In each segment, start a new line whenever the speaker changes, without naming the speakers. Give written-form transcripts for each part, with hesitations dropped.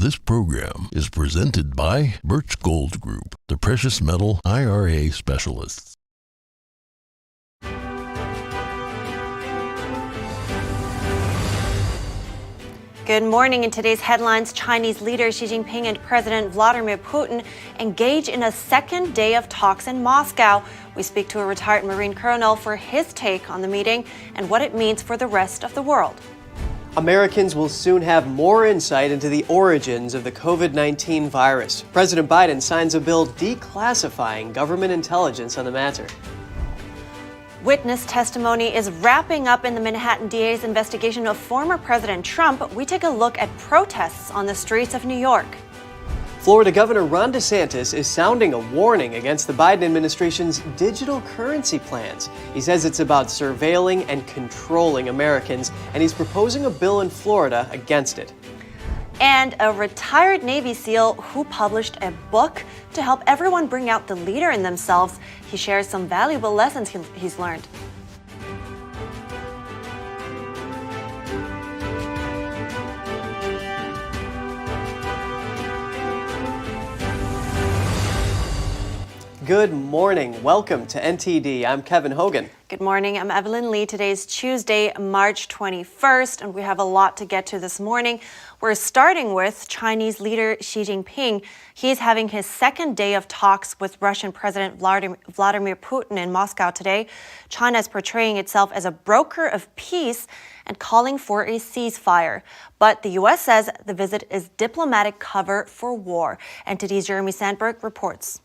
This program is presented by Birch Gold Group, the precious metal IRA specialists.
Good morning. In today's headlines, Chinese leader Xi Jinping and President Vladimir Putin engage in a second day of talks in Moscow. We speak to a retired Marine colonel for his take on the meeting and what it means for the rest of the world.
Americans will soon have more insight into the origins of the COVID-19 virus. President Biden signs a bill declassifying government intelligence on the matter.
Witness testimony is wrapping up in the Manhattan DA's investigation of former President Trump. We take a look at protests on the streets of New York.
Florida Governor Ron DeSantis is sounding a warning against the Biden administration's digital currency plans. He says it's about surveilling and controlling Americans, and he's proposing a bill in Florida against it.
And a retired Navy SEAL who published a book to help everyone bring out the leader in themselves. He shares some valuable lessons he's learned.
Good morning. Welcome to NTD. I'm Kevin Hogan.
Good morning. I'm Evelyn Lee. Today's Tuesday, March 21st, and we have a lot to get to this morning. We're starting with Chinese leader Xi Jinping. He's having his second day of talks with Russian President Vladimir Putin in Moscow today. China is portraying itself as a broker of peace and calling for a ceasefire. But the U.S. says the visit is diplomatic cover for war. NTD's Jeremy Sandberg reports.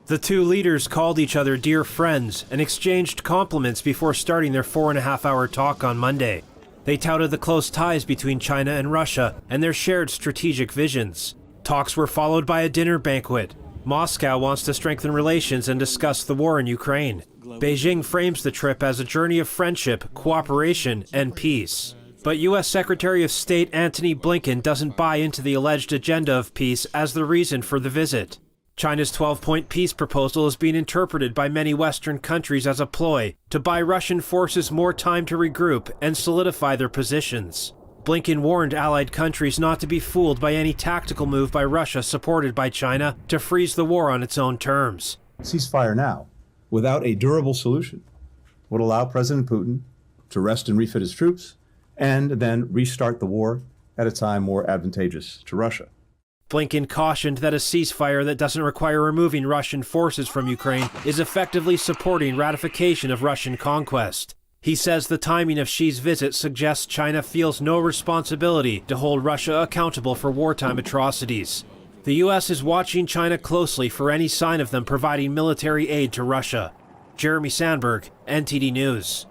The two leaders called each other dear friends and exchanged compliments before starting their 4.5-hour talk on Monday. They touted the close ties between China and Russia and their shared strategic visions. Talks were followed by a dinner banquet. Moscow wants to strengthen relations and discuss the war in Ukraine. Beijing frames the trip as a journey of friendship, cooperation, and peace. But U.S. Secretary of State Antony Blinken doesn't buy into the alleged agenda of peace as the reason for the visit. China's 12-point peace proposal is being interpreted by many Western countries as a ploy to buy Russian forces more time to regroup and solidify their positions. Blinken warned allied countries not to be fooled by any tactical move by Russia supported by China to freeze the war on its own terms.
Ceasefire now, without a durable solution, would allow President Putin to rest and refit his troops and then restart the war at a time more advantageous to Russia.
Blinken cautioned that a ceasefire that doesn't require removing Russian forces from Ukraine is effectively supporting ratification of Russian conquest. He says the timing of Xi's visit suggests China feels no responsibility to hold Russia accountable for wartime atrocities. The U.S. is watching China closely for any sign of them providing military aid to Russia. Jeremy Sandberg, NTD News.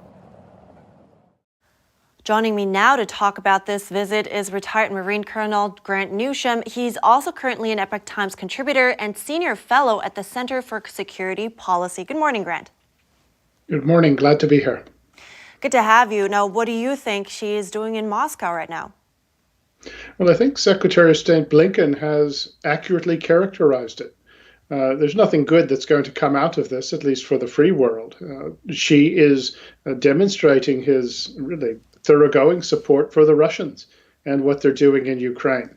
Joining me now to talk about this visit is retired Marine Colonel Grant Newsham. He's also currently an Epoch Times contributor and senior fellow at the Center for Security Policy. Good morning, Grant.
Good morning. Glad to be here.
Good to have you. Now, what do you think she is doing in Moscow right now?
Well, I think Secretary of State Blinken has accurately characterized it. There's nothing good that's going to come out of this, at least for the free world. She is demonstrating his really thoroughgoing support for the Russians and what they're doing in Ukraine.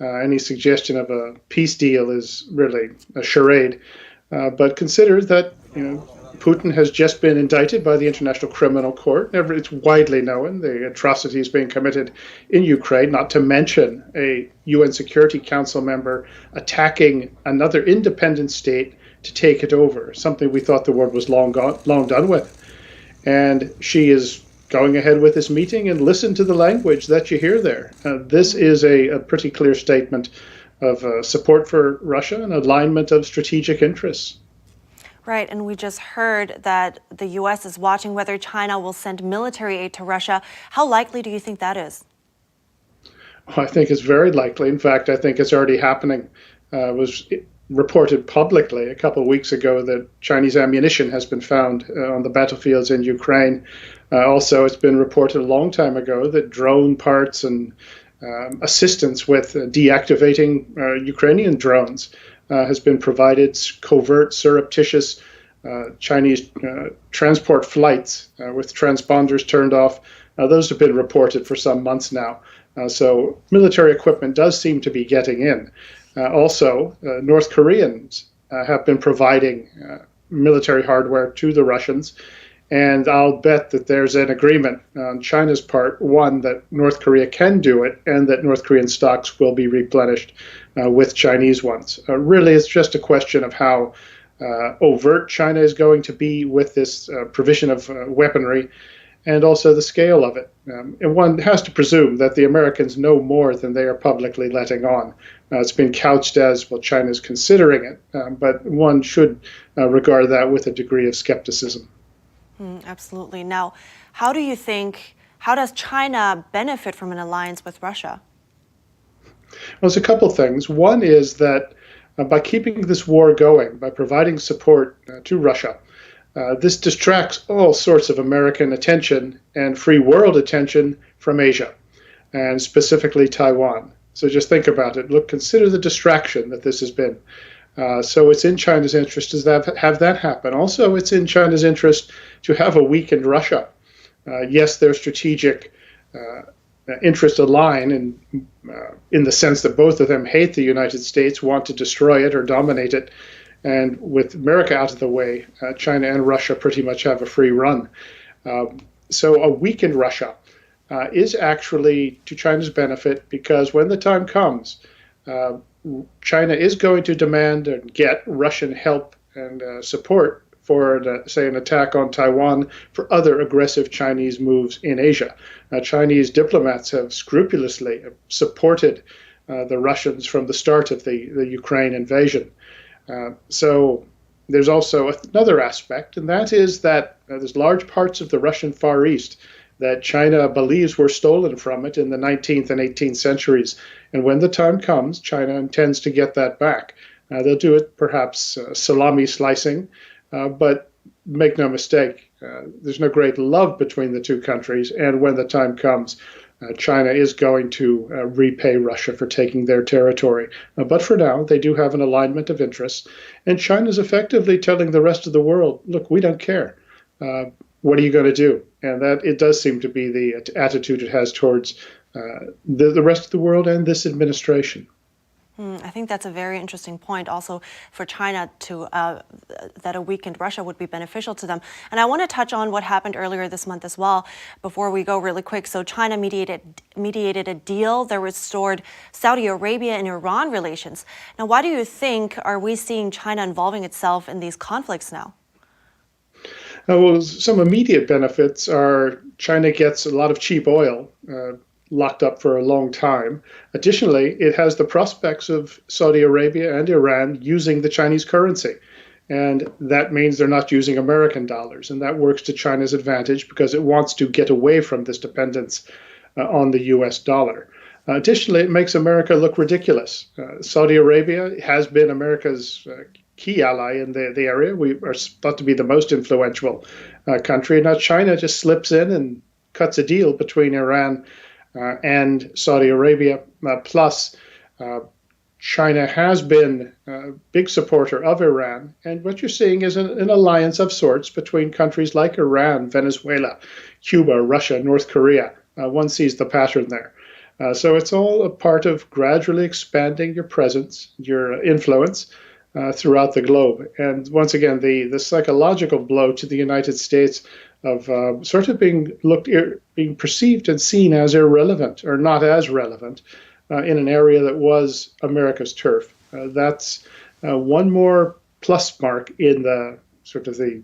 Any suggestion of a peace deal is really a charade. But consider that, Putin has just been indicted by the International Criminal Court. It's widely known the atrocities being committed in Ukraine, not to mention a UN Security Council member attacking another independent state to take it over, something we thought the world was long done with. And she is going ahead with this meeting, and listen to the language that you hear there. This is a pretty clear statement of support for Russia and alignment of strategic interests.
Right, and we just heard that the U.S. is watching whether China will send military aid to Russia. How likely do you think that is?
I think it's very likely. In fact, I think it's already happening. It was reported publicly a couple of weeks ago that Chinese ammunition has been found on the battlefields in Ukraine. Also, it's been reported a long time ago that drone parts and assistance with deactivating Ukrainian drones has been provided. Covert, surreptitious Chinese transport flights with transponders turned off. Those have been reported for some months now. So military equipment does seem to be getting in. Also, North Koreans have been providing military hardware to the Russians. And I'll bet that there's an agreement on China's part, one, that North Korea can do it, and that North Korean stocks will be replenished with Chinese ones. Really, it's just a question of how overt China is going to be with this provision of weaponry, and also the scale of it. And one has to presume that the Americans know more than they are publicly letting on. It's been couched as, well, China's considering it, but one should regard that with a degree of skepticism.
Absolutely. Now, how does China benefit from an alliance with Russia?
Well, there's a couple things. One is that by keeping this war going, by providing support to Russia, this distracts all sorts of American attention and free world attention from Asia, and specifically Taiwan. So just think about it. Look, consider the distraction that this has been. So it's in China's interest to have that happen. Also, it's in China's interest to have a weakened Russia. Yes, their strategic interests align in the sense that both of them hate the United States, want to destroy it or dominate it. And with America out of the way, China and Russia pretty much have a free run. So a weakened Russia is actually to China's benefit, because when the time comes, China is going to demand and get Russian help and support for, say, an attack on Taiwan, for other aggressive Chinese moves in Asia. Chinese diplomats have scrupulously supported the Russians from the start of the Ukraine invasion. So there's also another aspect, and that is that there's large parts of the Russian Far East that China believes were stolen from it in the 19th and 18th centuries. And when the time comes, China intends to get that back. They'll do it perhaps salami slicing, but make no mistake, there's no great love between the two countries. And when the time comes, China is going to repay Russia for taking their territory. But for now, they do have an alignment of interests. And China's effectively telling the rest of the world, look, we don't care. What are you going to do? And that it does seem to be the attitude it has towards the rest of the world and this administration.
I think that's a very interesting point also for China that a weakened Russia would be beneficial to them. And I want to touch on what happened earlier this month as well before we go really quick. So China mediated a deal that restored Saudi Arabia and Iran relations. Now, why do you think are we seeing China involving itself in these conflicts now?
Well, some immediate benefits are China gets a lot of cheap oil locked up for a long time. Additionally, it has the prospects of Saudi Arabia and Iran using the Chinese currency. And that means they're not using American dollars. And that works to China's advantage because it wants to get away from this dependence on the US dollar. Additionally, it makes America look ridiculous. Saudi Arabia has been America's key ally in the area. We are thought to be the most influential country. Now China just slips in and cuts a deal between Iran and Saudi Arabia. Plus, China has been a big supporter of Iran. And what you're seeing is an alliance of sorts between countries like Iran, Venezuela, Cuba, Russia, North Korea. One sees the pattern there. So it's all a part of gradually expanding your presence, your influence throughout the globe. And once again, the psychological blow to the United States of sort of being perceived and seen as irrelevant or not as relevant in an area that was America's turf. That's one more plus mark in the sort of the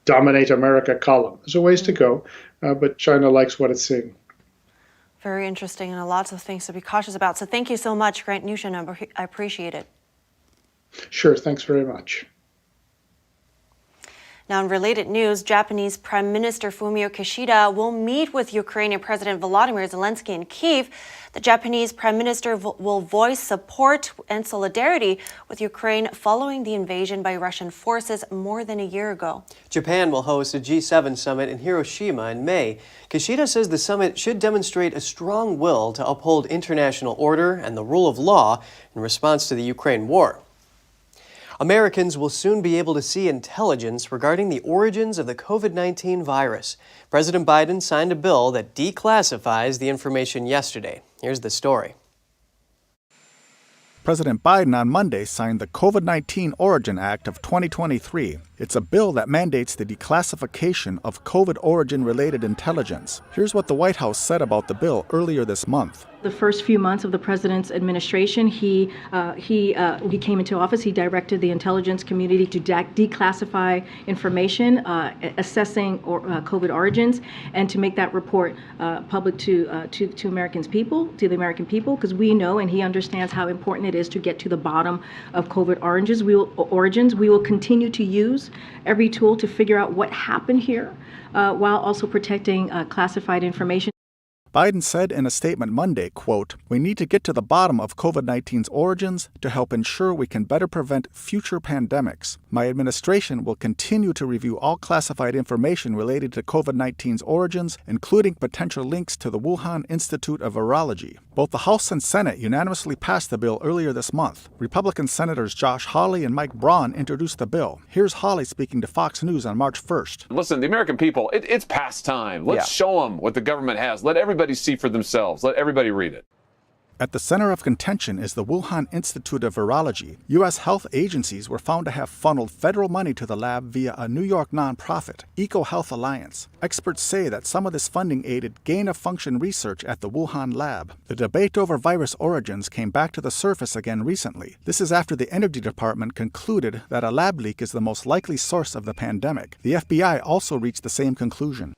dominate America column. There's a ways to go, but China likes what it's seeing.
Very interesting, and lots of things to be cautious about. So thank you so much, Grant Newsham. I appreciate it.
Sure, thanks very much.
Now, in related news, Japanese Prime Minister Fumio Kishida will meet with Ukrainian President Volodymyr Zelensky in Kyiv. The Japanese Prime Minister will voice support and solidarity with Ukraine following the invasion by Russian forces more than a year ago.
Japan will host a G7 summit in Hiroshima in May. Kishida says the summit should demonstrate a strong will to uphold international order and the rule of law in response to the Ukraine war. Americans will soon be able to see intelligence regarding the origins of the COVID-19 virus. President Biden signed a bill that declassifies the information yesterday. Here's the story.
President Biden on Monday signed the COVID-19 Origin Act of 2023. It's a bill that mandates the declassification of COVID origin-related intelligence. Here's what the White House said about the bill earlier this month.
The first few months of the president's administration, he came into office. He directed the intelligence community to declassify information, assessing COVID origins, and to make that report public to the American people, because we know and he understands how important it is to get to the bottom of COVID origins. We will continue to use every tool to figure out what happened here, while also protecting classified information.
Biden said in a statement Monday, quote, "We need to get to the bottom of COVID-19's origins to help ensure we can better prevent future pandemics. My administration will continue to review all classified information related to COVID-19's origins, including potential links to the Wuhan Institute of Virology." Both the House and Senate unanimously passed the bill earlier this month. Republican Senators Josh Hawley and Mike Braun introduced the bill. Here's Hawley speaking to Fox News on March 1st.
Listen, the American people, it's past time. Let's show them what the government has. Let everybody see for themselves. Let everybody read it.
At the center of contention is the Wuhan Institute of Virology. U.S. health agencies were found to have funneled federal money to the lab via a New York nonprofit, EcoHealth Alliance. Experts say that some of this funding aided gain-of-function research at the Wuhan lab. The debate over virus origins came back to the surface again recently. This is after the Energy Department concluded that a lab leak is the most likely source of the pandemic. The FBI also reached the same conclusion.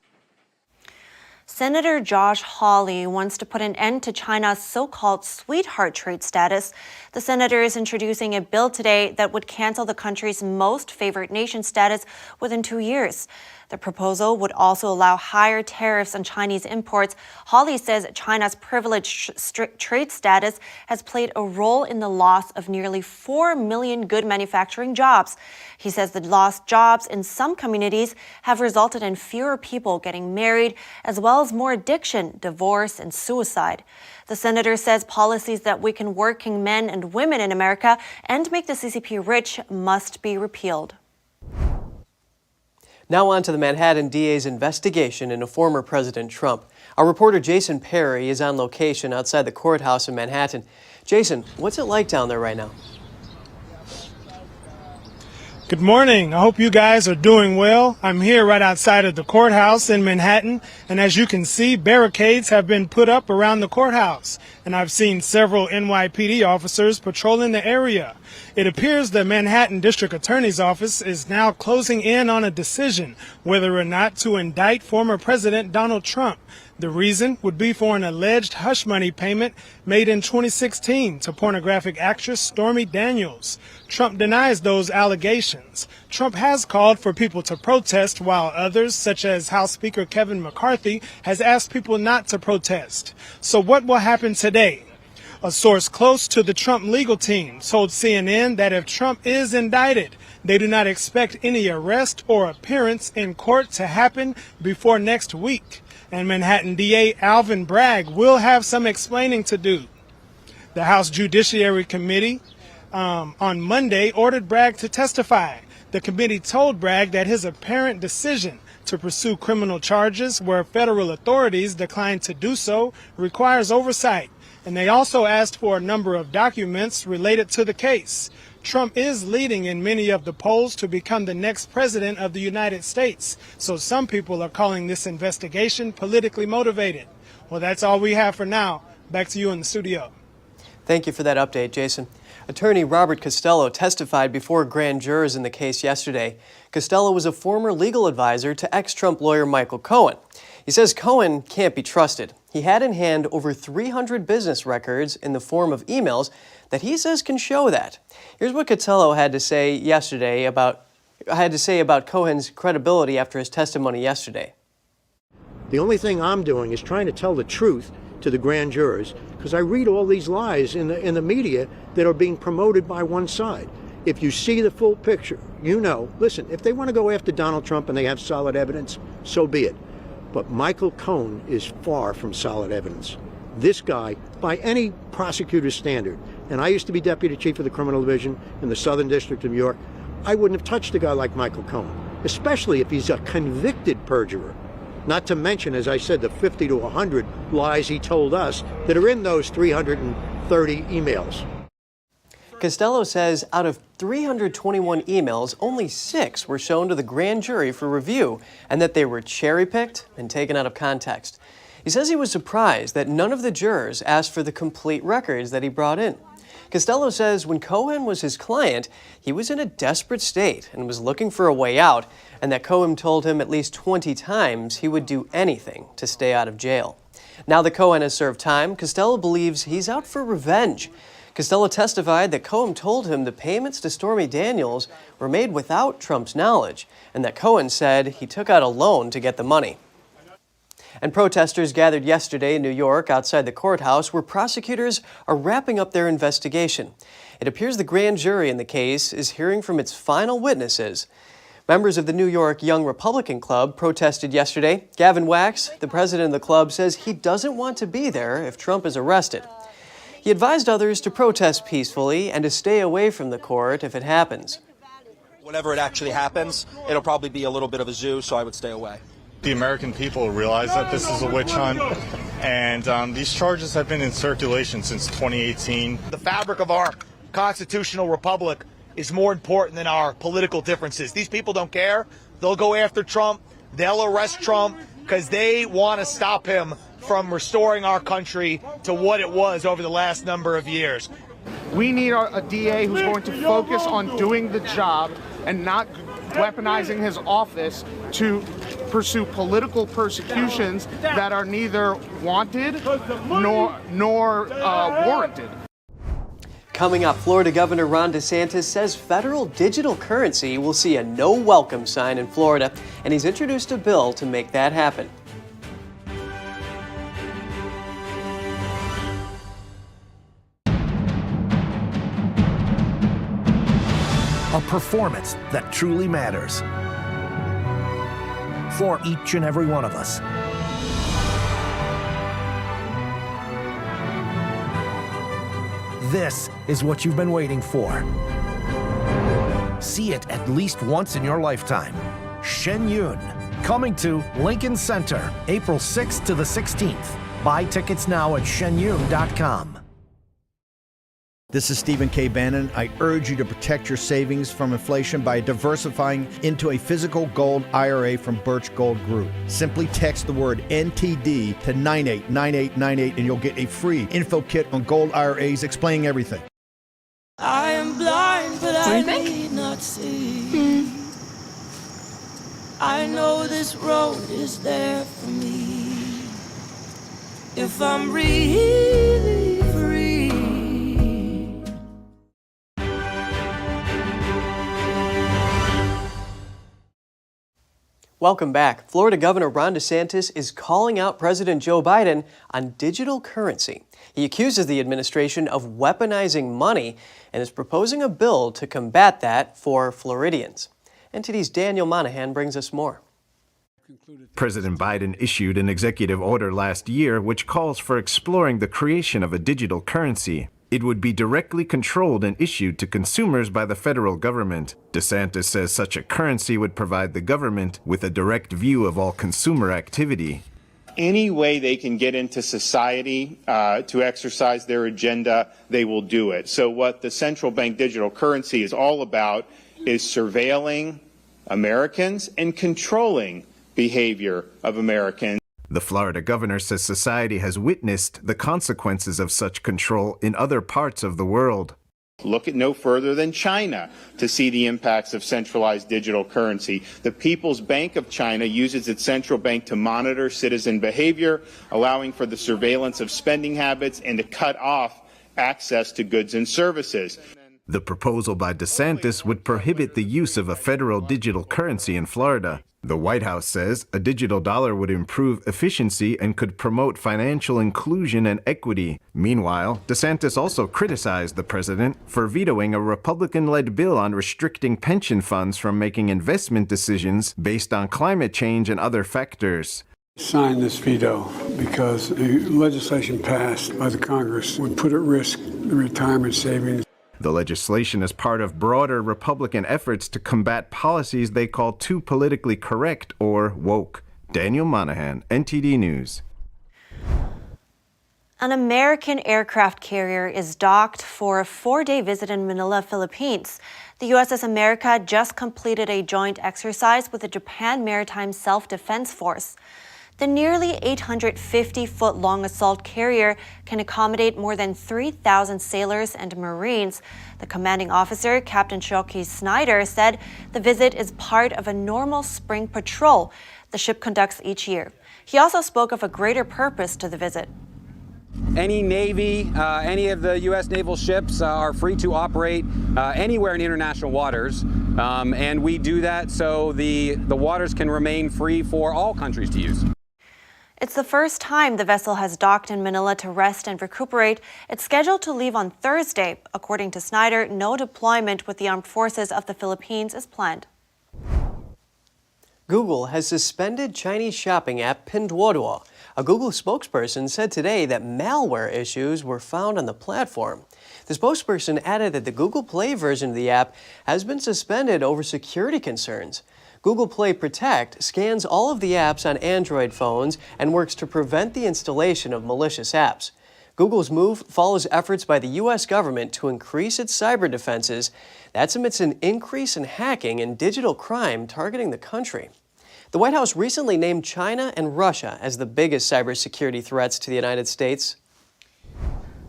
Senator Josh Hawley wants to put an end to China's so-called sweetheart trade status. The senator is introducing a bill today that would cancel the country's most favored nation status within 2 years. The proposal would also allow higher tariffs on Chinese imports. Hawley says China's privileged trade status has played a role in the loss of nearly 4 million good manufacturing jobs. He says the lost jobs in some communities have resulted in fewer people getting married, as well as more addiction, divorce, and suicide. The senator says policies that weaken working men and women in America and make the CCP rich must be repealed.
Now on to the Manhattan DA's investigation into former President Trump. Our reporter Jason Perry is on location outside the courthouse in Manhattan. Jason, what's it like down there right now?
Good morning. I hope you guys are doing well. I'm here right outside of the courthouse in Manhattan, and as you can see, barricades have been put up around the courthouse, and I've seen several NYPD officers patrolling the area. It appears the Manhattan District Attorney's Office is now closing in on a decision whether or not to indict former President Donald Trump. The reason would be for an alleged hush money payment made in 2016 to pornographic actress Stormy Daniels. Trump denies those allegations. Trump has called for people to protest, while others, such as House Speaker Kevin McCarthy, has asked people not to protest. So what will happen today? A source close to the Trump legal team told CNN that if Trump is indicted, they do not expect any arrest or appearance in court to happen before next week. And Manhattan DA Alvin Bragg will have some explaining to do. The House Judiciary Committee on Monday ordered Bragg to testify. The committee told Bragg that his apparent decision to pursue criminal charges where federal authorities declined to do so requires oversight. And they also asked for a number of documents related to the case. Trump is leading in many of the polls to become the next president of the United States. So some people are calling this investigation politically motivated. Well, that's all we have for now. Back to you in the studio.
Thank you for that update, Jason. Attorney Robert Costello testified before grand jurors in the case yesterday. Costello was a former legal advisor to ex-Trump lawyer Michael Cohen. He says Cohen can't be trusted. He had in hand over 300 business records in the form of emails that he says can show that. Here's what Costello had to say about Cohen's credibility after his testimony yesterday.
The only thing I'm doing is trying to tell the truth to the grand jurors, because I read all these lies in the media that are being promoted by one side. If you see the full picture, you know, listen, if they want to go after Donald Trump and they have solid evidence, so be it. But Michael Cohen is far from solid evidence. This guy, by any prosecutor's standard, and I used to be deputy chief of the criminal division in the Southern District of New York, I wouldn't have touched a guy like Michael Cohen, especially if he's a convicted perjurer. Not to mention, as I said, the 50 to 100 lies he told us that are in those 330 emails.
Costello says out of 321 emails, only 6 were shown to the grand jury for review, and that they were cherry-picked and taken out of context. He says he was surprised that none of the jurors asked for the complete records that he brought in. Costello says when Cohen was his client, he was in a desperate state and was looking for a way out, and that Cohen told him at least 20 times he would do anything to stay out of jail. Now that Cohen has served time, Costello believes he's out for revenge. Costello testified that Cohen told him the payments to Stormy Daniels were made without Trump's knowledge, and that Cohen said he took out a loan to get the money. And protesters gathered yesterday in New York outside the courthouse where prosecutors are wrapping up their investigation. It appears the grand jury in the case is hearing from its final witnesses. Members of the New York Young Republican Club protested yesterday. Gavin Wax, the president of the club, says he doesn't want to be there if Trump is arrested. He advised others to protest peacefully and to stay away from the court if it happens.
Whenever it actually happens, it'll probably be a little bit of a zoo, so I would stay away.
The American people realize that this is a witch hunt, and these charges have been in circulation since 2018.
The fabric of our constitutional republic is more important than our political differences. These people don't care. They'll go after Trump. They'll arrest Trump because they want to stop him from restoring our country to what it was over the last number of years.
We need a DA who's going to focus on doing the job and not weaponizing his office to pursue political persecutions that are neither wanted nor warranted.
Coming up, Florida Governor Ron DeSantis says federal digital currency will see a no welcome sign in Florida, and he's introduced a bill to make that happen.
A performance that truly matters for each and every one of us. This is what you've been waiting for. See it at least once in your lifetime. Shen Yun, coming to Lincoln Center, April 6th to the 16th. Buy tickets now at shenyun.com.
This is Stephen K. Bannon. I urge you to protect your savings from inflation by diversifying into a physical gold IRA from Birch Gold Group. Simply text the word NTD to 989898 and you'll get a free info kit on gold IRAs explaining everything.
I am blind, but I need not see. I know this road is there for me. If I'm really free.
Welcome back. Florida Governor Ron DeSantis is calling out President Joe Biden on digital currency. He accuses the administration of weaponizing money and is proposing a bill to combat that for Floridians. NTD's Daniel Monahan brings us more.
President Biden issued an executive order last year which calls for exploring the creation of a digital currency. It would be directly controlled and issued to consumers by the federal government. DeSantis says such a currency would provide the government with a direct view of all consumer activity.
Any way they can get into society to exercise their agenda, they will do it. So what the central bank digital currency is all about is surveilling Americans and controlling behavior of Americans.
The Florida governor says society has witnessed the consequences of such control in other parts of the world.
Look at no further than China to see the impacts of centralized digital currency. The People's Bank of China uses its central bank to monitor citizen behavior, allowing for the surveillance of spending habits and to cut off access to goods and services.
The proposal by DeSantis would prohibit the use of a federal digital currency in Florida. The White House says a digital dollar would improve efficiency and could promote financial inclusion and equity. Meanwhile, DeSantis also criticized the president for vetoing a Republican-led bill on restricting pension funds from making investment decisions based on climate change and other factors.
Sign this veto because the legislation passed by the Congress would put at risk the retirement savings.
The legislation is part of broader Republican efforts to combat policies they call too politically correct or woke. Daniel Monahan, NTD News.
An American aircraft carrier is docked for a 4-day visit in Manila, Philippines. The USS America just completed a joint exercise with the Japan Maritime Self-Defense Force. The nearly 850-foot-long assault carrier can accommodate more than 3,000 sailors and Marines. The commanding officer, Captain Shoki Snyder, said the visit is part of a normal spring patrol the ship conducts each year. He also spoke of a greater purpose to the visit.
Any Navy, any of the U.S. naval ships are free to operate anywhere in international waters, and we do that so the waters can remain free for all countries to use.
It's the first time the vessel has docked in Manila to rest and recuperate. It's scheduled to leave on Thursday. According to Snyder, no deployment with the armed forces of the Philippines is planned.
Google has suspended Chinese shopping app Pinduoduo. A Google spokesperson said today that malware issues were found on the platform. The spokesperson added that the Google Play version of the app has been suspended over security concerns. Google Play Protect scans all of the apps on Android phones and works to prevent the installation of malicious apps. Google's move follows efforts by the U.S. government to increase its cyber defenses. That's amidst an increase in hacking and digital crime targeting the country. The White House recently named China and Russia as the biggest cybersecurity threats to the United States.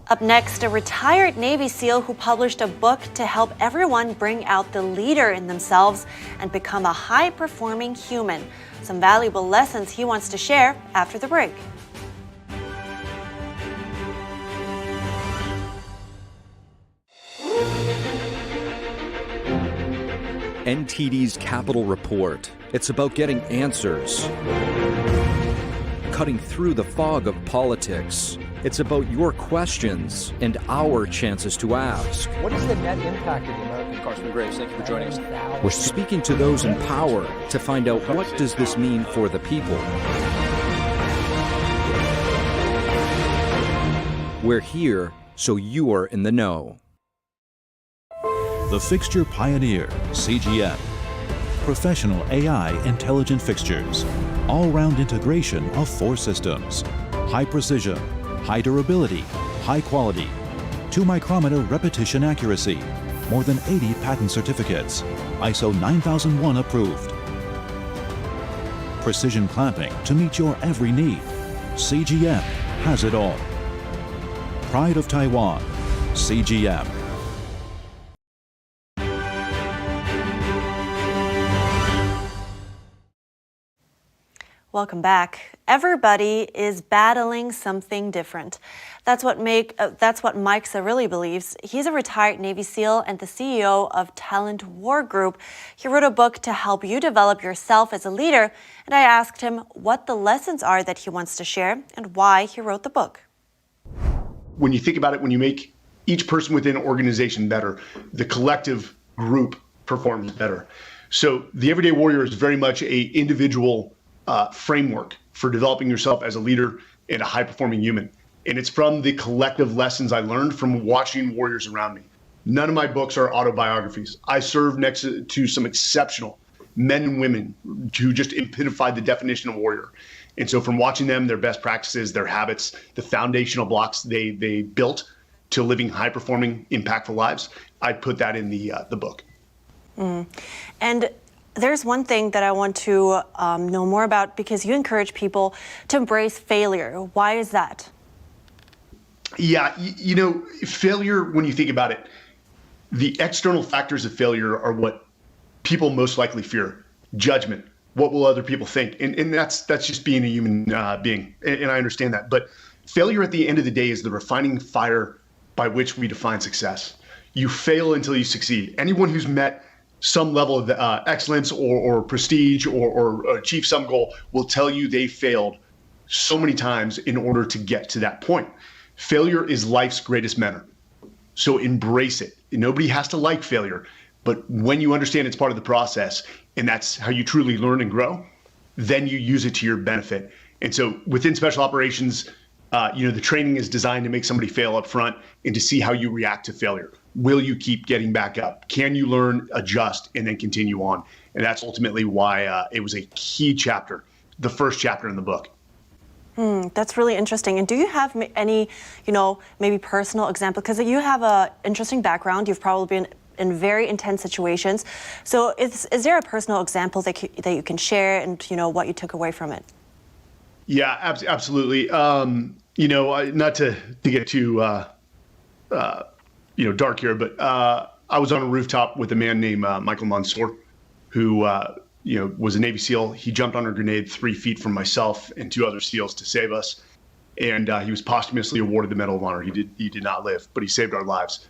Up next, a retired Navy SEAL who published a book to help everyone bring out the leader in themselves and become a high-performing human. Some valuable lessons he wants to share after the break.
NTD's Capital Report. It's about getting answers, cutting through the fog of politics. It's about your questions and our chances to ask.
What is the net impact of the American Congressman Graves? Thank you for joining us.
We're speaking to those in power to find out what does this mean for the people. We're here so you are in the know.
The Fixture Pioneer, CGM. Professional AI intelligent fixtures. All-round integration of 4 systems. High precision, high durability, high quality. 2-micrometer repetition accuracy. More than 80 patent certificates. ISO 9001 approved. Precision clamping to meet your every need. CGM has it all. Pride of Taiwan, CGM.
Welcome back. Everybody is battling something different. That's what Mike Cirilli believes. He's a retired Navy SEAL and the CEO of Talent War Group. He wrote a book to help you develop yourself as a leader, and I asked him what the lessons are that he wants to share and why he wrote the book.
When you think about it, when you make each person within an organization better, the collective group performs better. So the everyday warrior is very much a individual framework for developing yourself as a leader and a high-performing human. And it's from the collective lessons I learned from watching warriors around me. None of my books are autobiographies. I serve next to some exceptional men and women who just epitomize the definition of warrior. And so from watching them, their best practices, their habits, the foundational blocks they built to living high-performing, impactful lives, I put that in the book.
And there's one thing that I want to know more about, because you encourage people to embrace failure. Why is that?
Yeah, you know, failure, when you think about it, the external factors of failure are what people most likely fear. Judgment. What will other people think? And that's just being a human being. And I understand that. But failure at the end of the day is the refining fire by which we define success. You fail until you succeed. Anyone who's met some level of excellence or prestige or achieve some goal will tell you they failed so many times in order to get to that point. Failure is life's greatest mentor. So embrace it. Nobody has to like failure, but when you understand it's part of the process and that's how you truly learn and grow, then you use it to your benefit. And so within special operations, the training is designed to make somebody fail up front and to see how you react to failure. Will you keep getting back up? Can you learn, adjust, and then continue on? And that's ultimately why it was a key chapter the first chapter in the book.
That's really interesting. And do you have any, maybe personal example? Because you have an interesting background. You've probably been in very intense situations. So is there a personal example that you can share and, what you took away from it?
Yeah, absolutely. Not to get too, dark here, but I was on a rooftop with a man named Michael Mansour, who, was a Navy SEAL. He jumped on a grenade 3 feet from myself and 2 other SEALs to save us. And he was posthumously awarded the Medal of Honor. He did not live, but he saved our lives.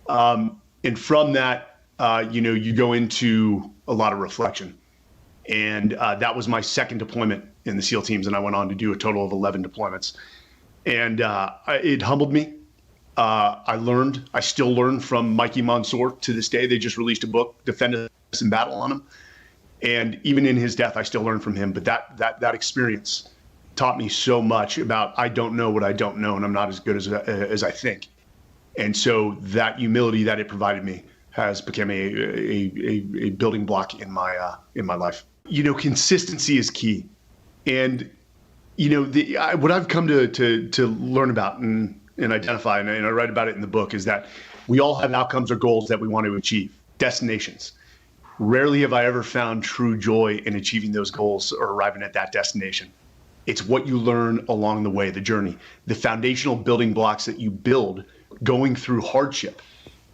And from that, you go into a lot of reflection. And that was my second deployment in the SEAL teams. And I went on to do a total of 11 deployments. And it humbled me. I still learn from Mikey Mansour to this day. They just released a book, Defend Us in Battle, on him. And even in his death, I still learn from him. But that experience taught me so much about I don't know what I don't know, and I'm not as good as I think. And so that humility that it provided me has become a building block in my life. Consistency is key. And, what I've come to learn about and identify, and I write about it in the book, is that we all have outcomes or goals that we want to achieve, destinations. Rarely have I ever found true joy in achieving those goals or arriving at that destination. It's what you learn along the way, the journey, the foundational building blocks that you build going through hardship.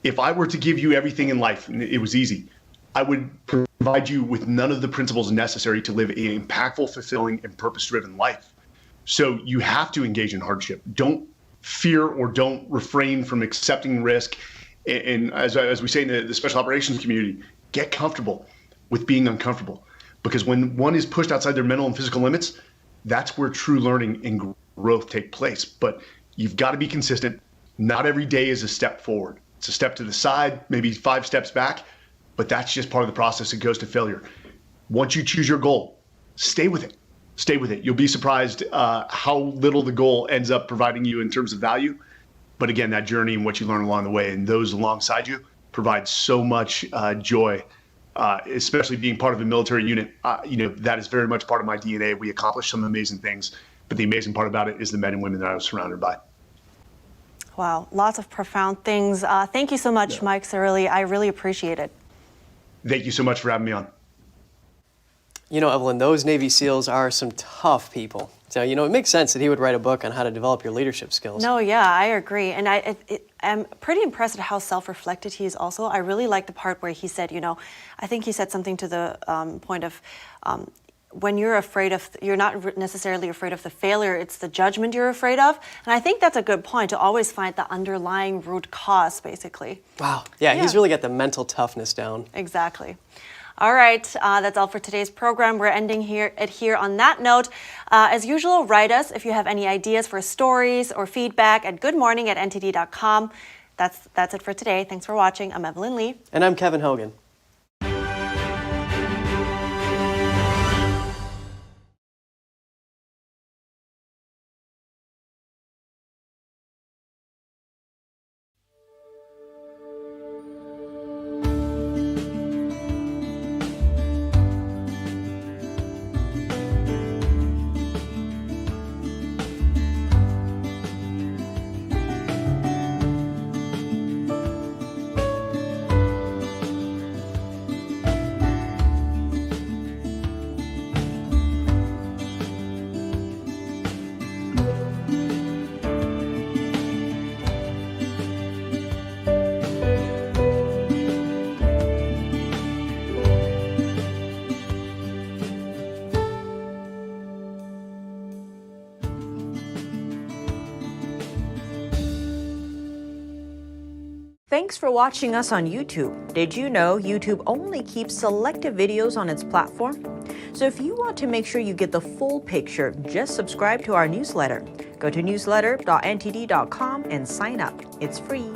If I were to give you everything in life, and it was easy, I would provide you with none of the principles necessary to live an impactful, fulfilling, and purpose-driven life. So you have to engage in hardship. Don't fear or don't refrain from accepting risk. And as we say in the special operations community, get comfortable with being uncomfortable. Because when one is pushed outside their mental and physical limits, that's where true learning and growth take place. But you've got to be consistent. Not every day is a step forward. It's a step to the side, maybe 5 steps back, but that's just part of the process that goes to failure. Once you choose your goal, stay with it. Stay with it. You'll be surprised how little the goal ends up providing you in terms of value. But again, that journey and what you learn along the way and those alongside you provide so much joy, especially being part of a military unit. That is very much part of my DNA. We accomplish some amazing things, but the amazing part about it is the men and women that I was surrounded by.
Wow, lots of profound things. Thank you so much, Mike Cirilli. I really appreciate it.
Thank you so much for having me on.
Evelyn, those Navy SEALs are some tough people. So, it makes sense that he would write a book on how to develop your leadership skills.
No, yeah, I agree. And I'm pretty impressed at how self-reflected he is also. I really like the part where he said, I think he said something to the point of when you're not necessarily afraid of the failure, it's the judgment you're afraid of. And I think that's a good point, to always find the underlying root cause, basically.
Wow. Yeah, he's really got the mental toughness down.
Exactly. All right, that's all for today's program. We're ending here on that note. As usual, write us if you have any ideas for stories or feedback at goodmorning@ntd.com. That's it for today. Thanks for watching. I'm Evelyn Lee.
And I'm Kevin Hogan.
Thanks for watching us on YouTube. Did you know YouTube only keeps selective videos on its platform? So if you want to make sure you get the full picture, just subscribe to our newsletter. Go to newsletter.ntd.com and sign up. It's free.